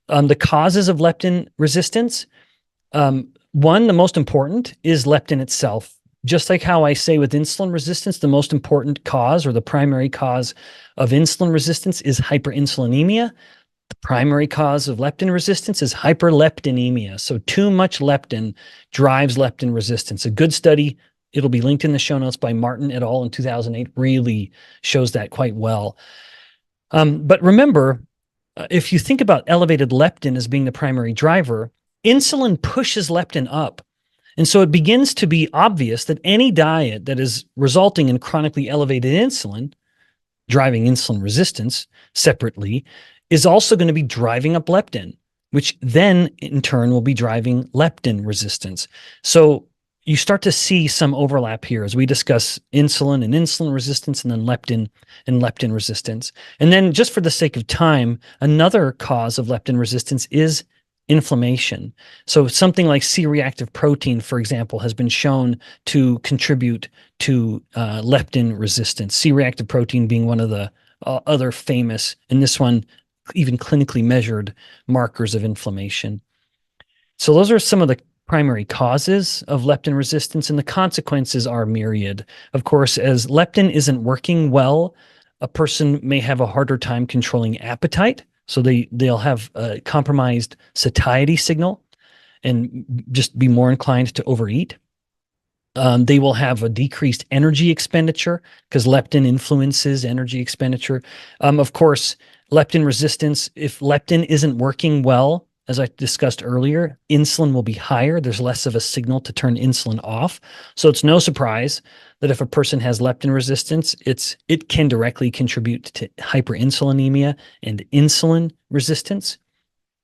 The causes of leptin resistance. One, the most important, is leptin itself. Just like how I say with insulin resistance, the most important cause or the primary cause of insulin resistance is hyperinsulinemia. The primary cause of leptin resistance is hyperleptinemia. So too much leptin drives leptin resistance. A good study, it'll be linked in the show notes, by Martin et al. In 2008, really shows that quite well. But remember, if you think about elevated leptin as being the primary driver, insulin pushes leptin up. And so it begins to be obvious that any diet that is resulting in chronically elevated insulin, driving insulin resistance separately, is also going to be driving up leptin, which then in turn will be driving leptin resistance. So you start to see some overlap here as we discuss insulin and insulin resistance, and then leptin and leptin resistance. And then, just for the sake of time, another cause of leptin resistance is inflammation. So something like C-reactive protein, for example, has been shown to contribute to leptin resistance. C-reactive protein being one of the other famous, and this one even clinically measured, markers of inflammation. So those are some of the primary causes of leptin resistance, and the consequences are myriad. Of course, as leptin isn't working well, a person may have a harder time controlling appetite. So they'll have a compromised satiety signal and just be more inclined to overeat. They will have a decreased energy expenditure because leptin influences energy expenditure. Of course, leptin resistance, if leptin isn't working well, as I discussed earlier, insulin will be higher. There's less of a signal to turn insulin off. So it's no surprise that if a person has leptin resistance, it can directly contribute to hyperinsulinemia and insulin resistance,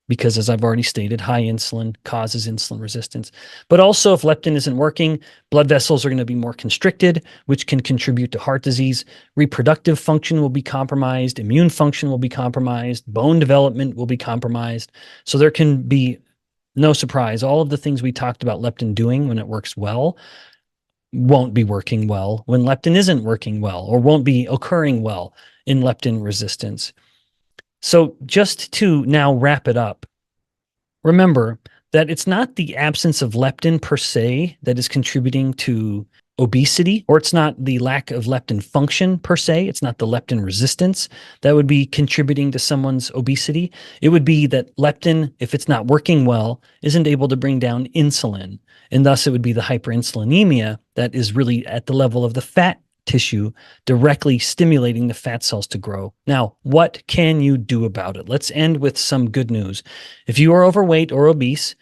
because, as I've already stated, high insulin causes insulin resistance. But also, if leptin isn't working, blood vessels are going to be more constricted, which can contribute to heart disease. Reproductive function will be compromised. Immune function will be compromised. Bone development will be compromised. So there can be, no surprise, all of the things we talked about leptin doing when it works well won't be working well when leptin isn't working well, or won't be occurring well in leptin resistance. So just to now wrap it up, remember that it's not the absence of leptin per se that is contributing to obesity, or it's not the lack of leptin function per se. It's not the leptin resistance that would be contributing to someone's obesity. It would be that leptin, if it's not working well, isn't able to bring down insulin. And thus it would be the hyperinsulinemia that is really at the level of the fat tissue, directly stimulating the fat cells to grow. Now, what can you do about it? Let's end with some good news. If you are overweight or obese,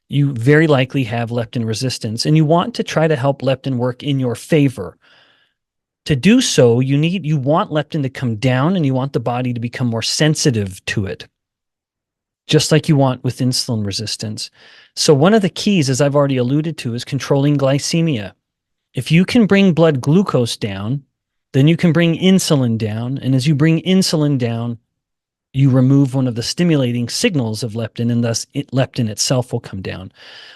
you very likely have leptin resistance, and you want to try to help leptin work in your favor. To do so, you want leptin to come down, and you want the body to become more sensitive to it, just like you want with insulin resistance. So one of the keys, as I've already alluded to, is controlling glycemia. If you can bring blood glucose down, then you can bring insulin down. And as you bring insulin down, you remove one of the stimulating signals of leptin, and thus leptin itself will come down.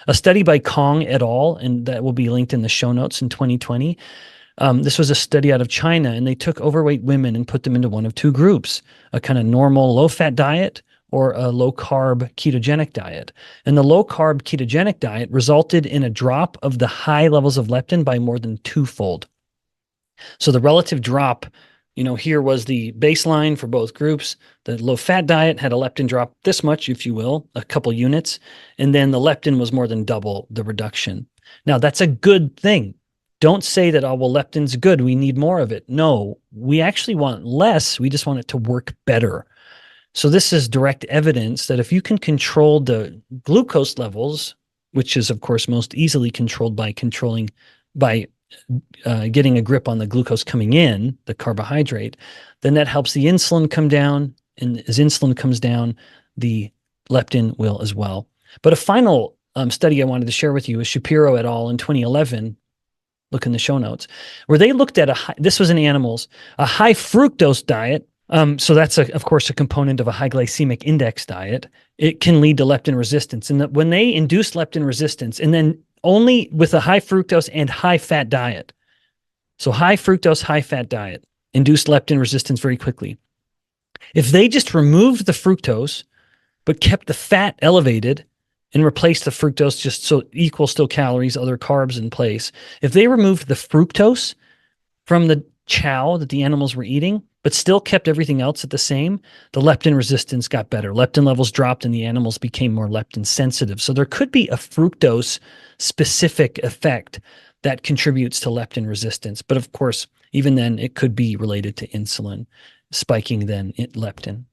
A study by Kong et al., and that will be linked in the show notes, in 2020, this was a study out of China, and they took overweight women and put them into one of two groups, a kind of normal low-fat diet or a low-carb ketogenic diet. And the low-carb ketogenic diet resulted in a drop of the high levels of leptin by more than twofold. So the relative drop, here was the baseline for both groups. The low-fat diet had a leptin drop this much, if you will, a couple units, and then the leptin was more than double the reduction. Now, that's a good thing. Don't say that, oh, well, leptin's good, we need more of it. No, we actually want less, we just want it to work better. So this is direct evidence that if you can control the glucose levels, which is, of course, most easily controlled by getting a grip on the glucose coming in, the carbohydrate, then that helps the insulin come down. And as insulin comes down, the leptin will as well. But a final study I wanted to share with you is Shapiro et al. In 2011, look in the show notes, where they looked at this was in animals, a high fructose diet. So that's, of course, a component of a high glycemic index diet. It can lead to leptin resistance. And that when they induced leptin resistance, and then only with a high fructose and high fat diet, so high fructose, high fat diet, induced leptin resistance very quickly. If they just removed the fructose but kept the fat elevated and replaced the fructose just so equal still calories, other carbs in place. If they removed the fructose from the chow that the animals were eating, but still kept everything else at the same, the leptin resistance got better. Leptin levels dropped and the animals became more leptin sensitive. So there could be a fructose specific effect that contributes to leptin resistance. But of course, even then, it could be related to insulin spiking then leptin.